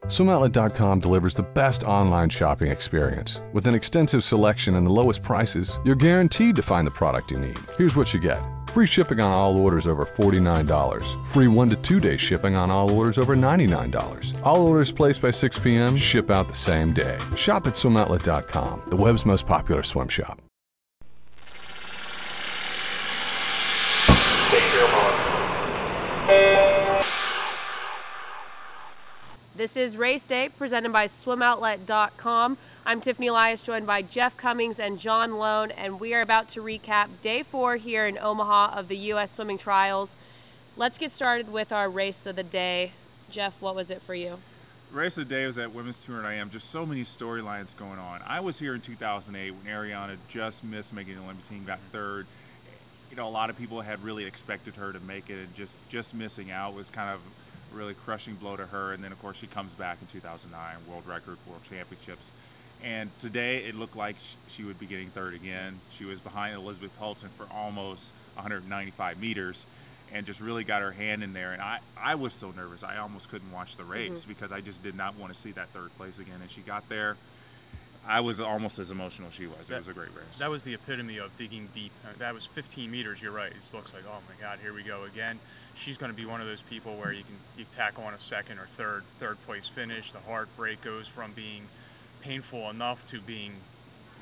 SwimOutlet.com delivers the best online shopping experience. With an extensive selection and the lowest prices, you're guaranteed to find the product you need. Here's what you get. Free shipping on all orders over $49. Free 1 to 2 day shipping on all orders over $99. All orders placed by 6 p.m. ship out the same day. Shop at SwimOutlet.com, the web's most popular swim shop. This is Race Day, presented by SwimOutlet.com. I'm Tiffany Elias, joined by Jeff Cummings and John Lone, and we are about to recap Day 4 here in Omaha of the U.S. Swimming Trials. Let's get started with our race of the day. Jeff, what was it for you? Race of the day was at Women's 200 IM. Just so many storylines going on. I was here in 2008 when Ariana just missed making the Olympic team, got third. You know, a lot of people had really expected her to make it, and just missing out was kind of a really crushing blow to her. And then, of course, she comes back in 2009, world record, world championships. And today it looked like she would be getting third again. She was behind Elizabeth Hulton for almost 195 meters and just really got her hand in there. And I was so nervous. I almost couldn't watch the race because I just did not want to see that third place again. And she got there. I was almost as emotional as she was. It was a great race. That was the epitome of digging deep. That was 15 meters, you're right. It looks like, oh my God, here we go again. She's going to be one of those people where you tack on a second or third place finish. The heartbreak goes from being painful enough to being,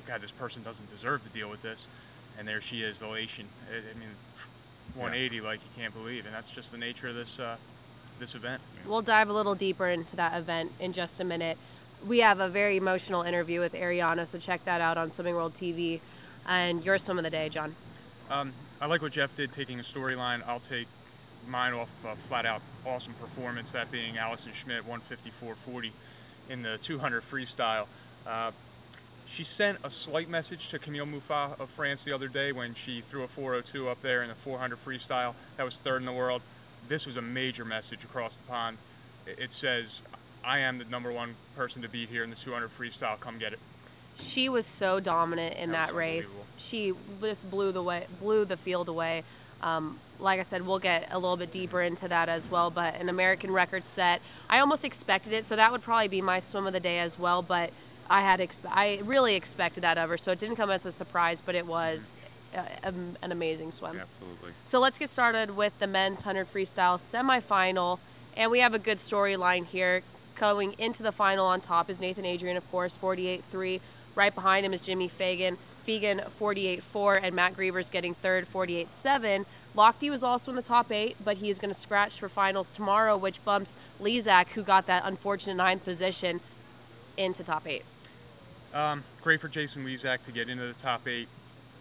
God, this person doesn't deserve to deal with this. And there she is, the elation. I mean, 180 like you can't believe. And that's just the nature of this event. We'll dive a little deeper into that event in just a minute. We have a very emotional interview with Ariana, so check that out on Swimming World TV. And your swim of the day, John. I like what Jeff did, taking a storyline. I'll take mine off a flat-out awesome performance, that being Allison Schmidt, 154.40 in the 200 freestyle. She sent a slight message to Camille Muffat of France the other day when she threw a 402 up there in the 400 freestyle. That was third in the world. This was a major message across the pond. It says, I am the #1 person to beat here in the 200 freestyle. Come get it. She was so dominant in that race. She just blew the field away. Like I said, we'll get a little bit deeper into that as well, but an American record set. I almost expected it, so that would probably be my swim of the day as well, but I really expected that of her, so it didn't come as a surprise, but it was an amazing swim. Absolutely. So let's get started with the men's 100 freestyle semifinal, and we have a good storyline here. Going into the final on top is Nathan Adrian, of course, 48.3. Right behind him is Jimmy Fagan, 48.4, and Matt Griever's getting third, 48.7. Lochte was also in the top 8, but he is going to scratch for finals tomorrow, which bumps Lezak, who got that unfortunate 9th position, into top 8. Great for Jason Lezak to get into the top 8.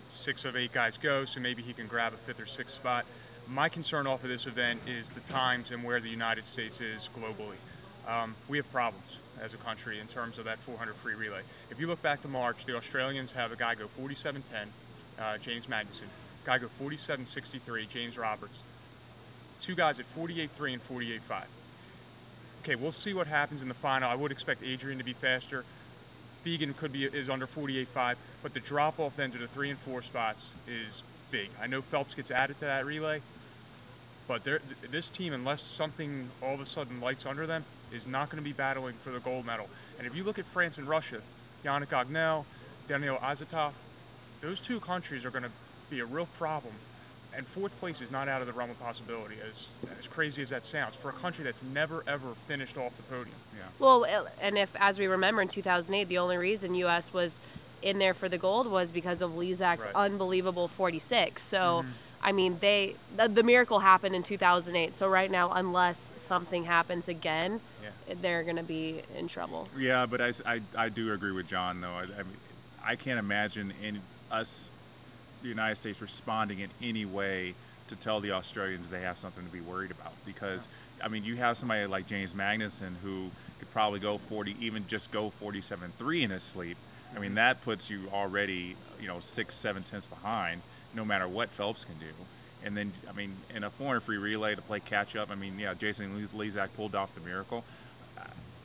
6 of 8 guys go, so maybe he can grab a 5th or 6th spot. My concern off of this event is the times and where the United States is globally. We have problems as a country in terms of that 400 free relay. If you look back to March, the Australians have a guy go 47.10, James Magnuson, guy go 47.63, James Roberts, 2 guys at 48.3 and 48.5. Okay, we'll see what happens in the final. I would expect Adrian to be faster. Fegan is under 48.5, but the drop off then to the 3 and 4 spots is big. I know Phelps gets added to that relay, but this team, unless something all of a sudden lights under them, is not going to be battling for the gold medal. And if you look at France and Russia, Yannick Agnel, Daniil Azatov, those 2 countries are going to be a real problem. And 4th place is not out of the realm of possibility, as crazy as that sounds, for a country that's never, ever finished off the podium. Yeah. Well, and as we remember, in 2008, the only reason U.S. was in there for the gold was because of Lezak's unbelievable 46. So, I mean, the miracle happened in 2008. So right now, unless something happens again, they're going to be in trouble. Yeah, but I do agree with John, though. I can't imagine the United States, responding in any way to tell the Australians they have something to be worried about. Because, I mean, you have somebody like James Magnuson who could probably go 47.3 in his sleep. I mean, that puts you already, 6-7 tenths behind, no matter what Phelps can do. And then, I mean, in a 400 free relay to play catch up, I mean, yeah, Jason Lezak pulled off the miracle.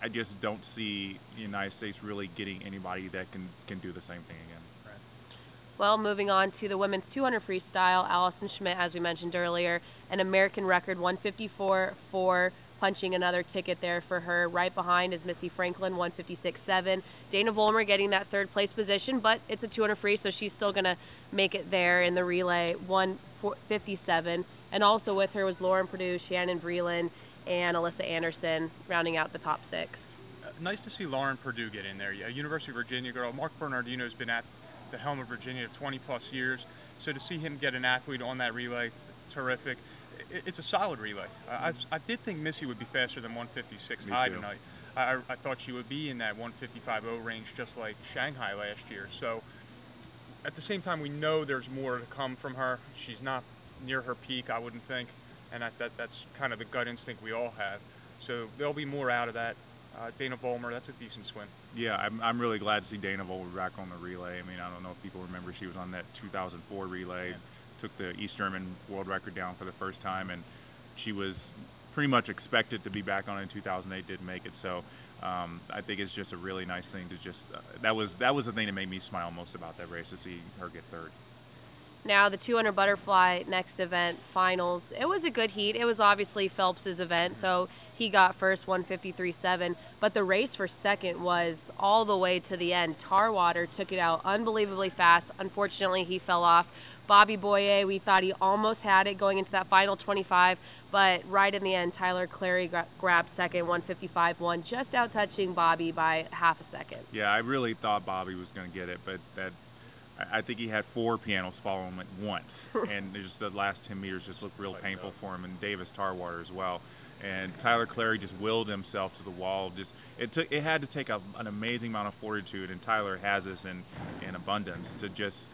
I just don't see the United States really getting anybody that can do the same thing again. Well, moving on to the women's 200 freestyle, Allison Schmidt, as we mentioned earlier, an American record 154.4 punching another ticket there for her. Right behind is Missy Franklin, 156.7. Dana Vollmer getting that third place position, but it's a 200 free, so she's still going to make it there in the relay, 157. And also with her was Lauren Perdue, Shannon Vreeland, and Alyssa Anderson rounding out the top 6. Nice to see Lauren Perdue get in there. University of Virginia girl. Mark Bernardino has been at the helm of Virginia 20 plus years. So to see him get an athlete on that relay, terrific. It's a solid relay. I did think Missy would be faster than 156 high tonight. I thought she would be in that 155.0 range, just like Shanghai last year. So at the same time, we know there's more to come from her. She's not near her peak, I wouldn't think, and that's kind of the gut instinct we all have. So there'll be more out of that. Dana Vollmer, that's a decent swim. Yeah, I'm really glad to see Dana Vollmer back on the relay. I mean, I don't know if people remember, she was on that 2004 relay. Took the East German world record down for the first time, and she was pretty much expected to be back on it in 2008, didn't make it. So I think it's just a really nice thing to just that was the thing that made me smile most about that race, to see her get third. Now the 200 butterfly next event finals. It was a good heat. It was obviously Phelps's event, so he got first, 153.7. But the race for second was all the way to the end. Tarwater took it out unbelievably fast. Unfortunately, he fell off. Bobby Boyer, we thought he almost had it going into that final 25, but right in the end, Tyler Clary grabbed second, 155.1, just out touching Bobby by half a second. Yeah, I really thought Bobby was going to get it, but I think he had 4 pianos follow him at once, and just the last 10 meters just looked real painful for him, and Davis Tarwater as well. And Tyler Clary just willed himself to the wall. It had to take an amazing amount of fortitude, and Tyler has this in abundance, to just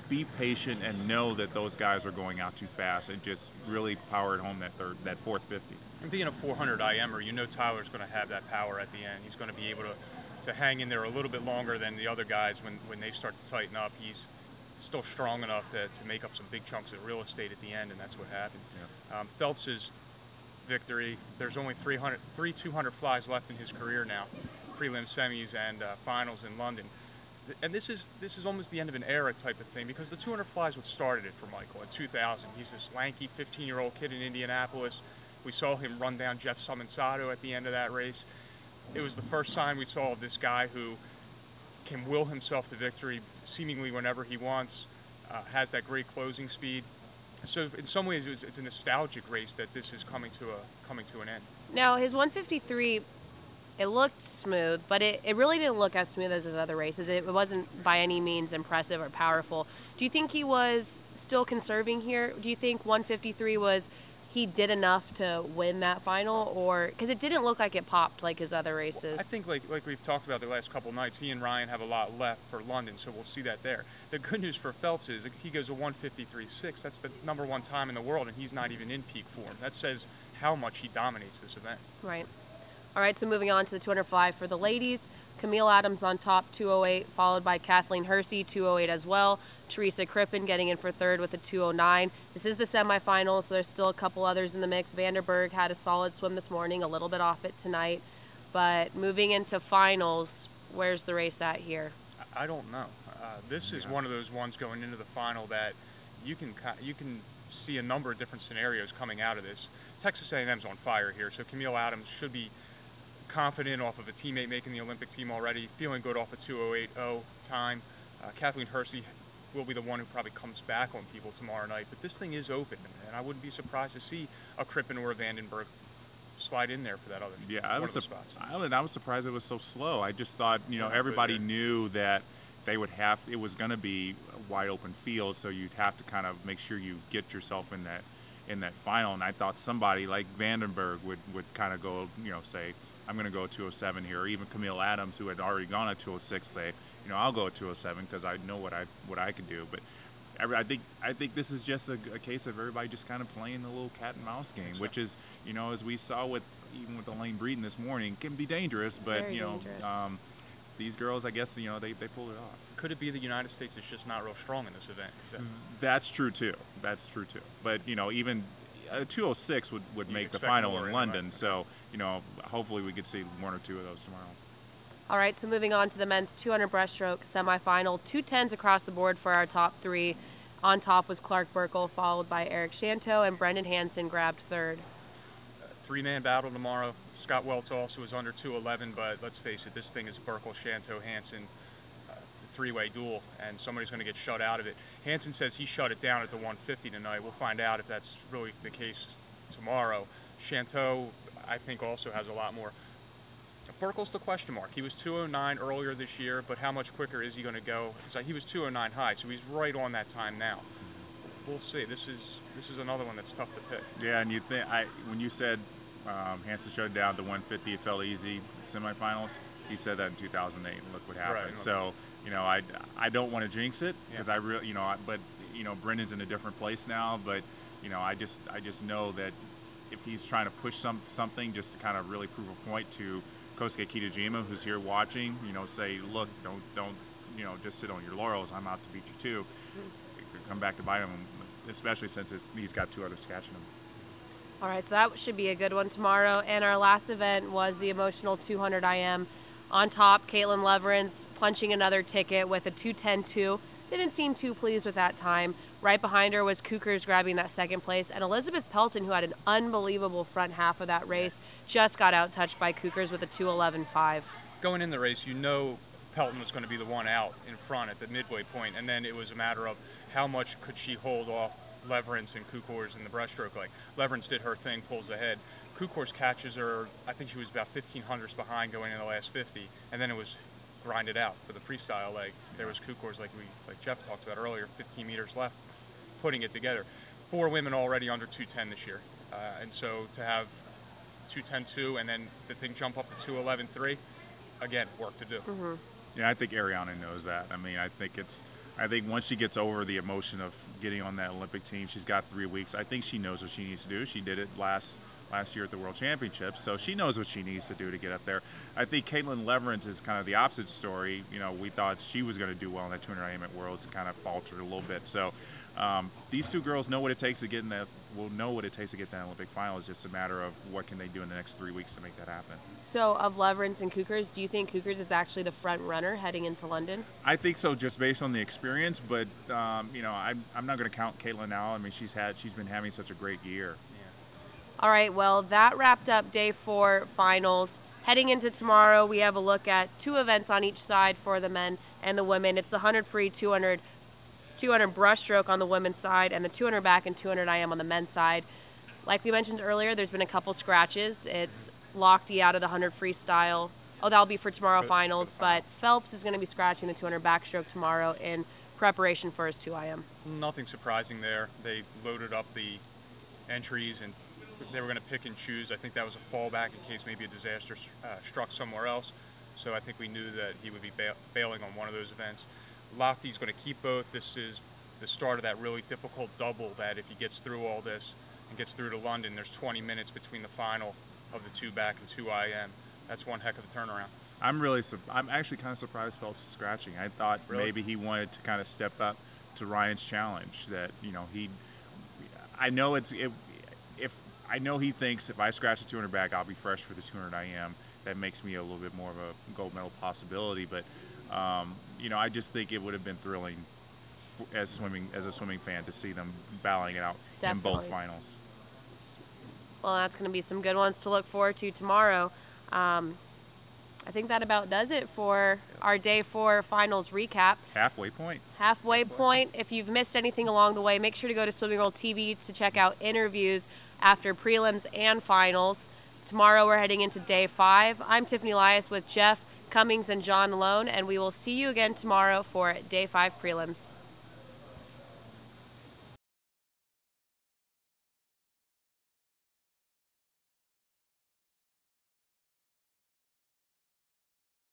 be patient and know that those guys are going out too fast, and just really powered home that fourth 50. And being a 400 IMer, you know Tyler's going to have that power at the end. He's going to be able to hang in there a little bit longer than the other guys when they start to tighten up. He's still strong enough to make up some big chunks of real estate at the end, and that's what happened. Yeah. Phelps's victory, there's only three 200 flies left in his career now, prelim, semis, and finals in London. And this is almost the end of an era type of thing, because the 200 flies what started it for Michael in 2000. He's this lanky 15-year-old kid in Indianapolis. We saw him run down Jeff Sumensato at the end of that race. It was the first sign we saw of this guy who can will himself to victory seemingly whenever he wants, has that great closing speed. So in some ways it's a nostalgic race that this is coming to an end. Now his 153, it looked smooth, but it really didn't look as smooth as his other races. It wasn't by any means impressive or powerful. Do you think he was still conserving here? Do you think 153 he did enough to win that final, or because it didn't look like it popped like his other races? Well, I think like we've talked about the last couple nights, he and Ryan have a lot left for London, so we'll see that there. The good news for Phelps is he goes a 153.6. That's the #1 time in the world, and he's not even in peak form. That says how much he dominates this event. Right. All right, so moving on to the 200 fly for the ladies. Camille Adams on top, 208, followed by Kathleen Hersey, 208 as well. Teresa Crippen getting in for third with a 209. This is the semifinal, so there's still a couple others in the mix. Vanderberg had a solid swim this morning, a little bit off it tonight. But moving into finals, where's the race at here? I don't know. This is one of those ones going into the final that you can see a number of different scenarios coming out of this. Texas A&M's on fire here, so Camille Adams should be confident off of a teammate making the Olympic team already, feeling good off a 2:08.0 time. Kathleen Hersey will be the one who probably comes back on people tomorrow night, but this thing is open, and I wouldn't be surprised to see a Crippen or a Vandenberg slide in there for that other spots. I was surprised it was so slow. I just thought, everybody knew that it was going to be a wide open field, so you'd have to kind of make sure you get yourself in that final, and I thought somebody like Vandenberg would kind of go, say, I'm going to go 207 here, or even Camille Adams, who had already gone at 206, say, I'll go at 207 because I know what I can do. But I think this is just a case of everybody just kind of playing the little cat and mouse game, which is, as we saw even with Elaine Breeden this morning, can be dangerous. But these girls, I guess, they pulled it off. Could it be the United States is just not real strong in this event? That's true too. But even 206 would make the final in London, so hopefully we could see one or two of those tomorrow. All right, so moving on to the men's 200 breaststroke semifinal, 210s across the board for our top three. On top was Clark Burkle, followed by Eric Shanto, and Brendan Hansen grabbed third. three-man battle tomorrow. Scott Welts also is under 211, but let's face it, this thing is Burkle, Shanto, Hansen, three-way duel, and somebody's going to get shut out of it. Hansen says he shut it down at the 150 tonight. We'll find out if that's really the case tomorrow. Shanto, I think, also has a lot more. Burkle's the question mark. He was 209 earlier this year, but how much quicker is he going to go? It's like he was 209 high, so he's right on that time now. We'll see. This is another one that's tough to pick. Yeah, and when you said Hansen shut it down at the 150, it felt easy. Semifinals, he said that in 2008, and look what happened. Right. So, I don't want to jinx it because I really, but Brendan's in a different place now. But I just know that if he's trying to push something just to kind of really prove a point to Kosuke Kitajima, who's here watching, say, look, don't just sit on your laurels. I'm out to beat you too. It could come back to bite him, especially since he's got two others catching him. All right, so that should be a good one tomorrow. And our last event was the emotional 200 IM. On top, Caitlin Leverins punching another ticket with a 2:10.2. Didn't seem too pleased with that time. Right behind her was Coukers grabbing that second place, and Elizabeth Pelton, who had an unbelievable front half of that race, just got out-touched by Coukers with a 2:11.5. Going in the race, Pelton was going to be the one out in front at the midway point, and then it was a matter of how much could she hold off Leverins and Coukers in the breaststroke. Like, Leverins did her thing, pulls ahead. Coukers catches her, I think she was about 1,500s behind going in the last 50, and then it was grinded out for the freestyle leg. There was Coukers, like Jeff talked about earlier, 15 meters left, putting it together. 4 women already under 210 this year, and so to have 2:10.2 and then the thing jump up to 2:11.3, again, work to do. Mm-hmm. Yeah, I think Ariana knows that. I mean, I think once she gets over the emotion of getting on that Olympic team, she's got 3 weeks. I think she knows what she needs to do. She did it last year at the World Championships, so she knows what she needs to do to get up there. I think Caitlin Leverins is kind of the opposite story. We thought she was going to do well in that 200 IM at Worlds and kind of faltered a little bit. So these two girls know what it takes to get in that. Will know what it takes to get that Olympic final. It's just a matter of what can they do in the next 3 weeks to make that happen. So, of Leverins and Coukers, do you think Coukers is actually the front runner heading into London? I think so, just based on the experience. But I'm not going to count Caitlin out. I mean, she's been having such a great year. All right, well, that wrapped up day 4 finals. Heading into tomorrow, we have a look at 2 events on each side for the men and the women. It's the 100 free, 200 breaststroke on the women's side, and the 200 back and 200 IM on the men's side. Like we mentioned earlier, there's been a couple scratches. It's Lochte out of the 100 freestyle. Oh, that'll be for tomorrow finals, but Phelps is going to be scratching the 200 backstroke tomorrow in preparation for his 2 IM. Nothing surprising there. They loaded up the entries and they were going to pick and choose. I think that was a fallback in case maybe a disaster struck somewhere else. So I think we knew that he would be bailing on one of those events. Lochte's going to keep both. This is the start of that really difficult double that if he gets through all this and gets through to London, there's 20 minutes between the final of the 2 back and 2 IM. That's one heck of a turnaround. I'm actually kind of surprised Phelps is scratching. I thought maybe he wanted to kind of step up to Ryan's challenge. That I know he thinks if I scratch the 200 back, I'll be fresh for the 200 IM. That makes me a little bit more of a gold medal possibility. But I just think it would have been thrilling as a swimming fan to see them battling it out in both finals. Well, that's going to be some good ones to look forward to tomorrow. I think that about does it for our day 4 finals recap. Halfway point. Halfway point. If you've missed anything along the way, make sure to go to Swimming World TV to check out interviews after prelims and finals. Tomorrow we're heading into day 5. I'm Tiffany Elias with Jeff Cummings and John Lone, and we will see you again tomorrow for day 5 prelims.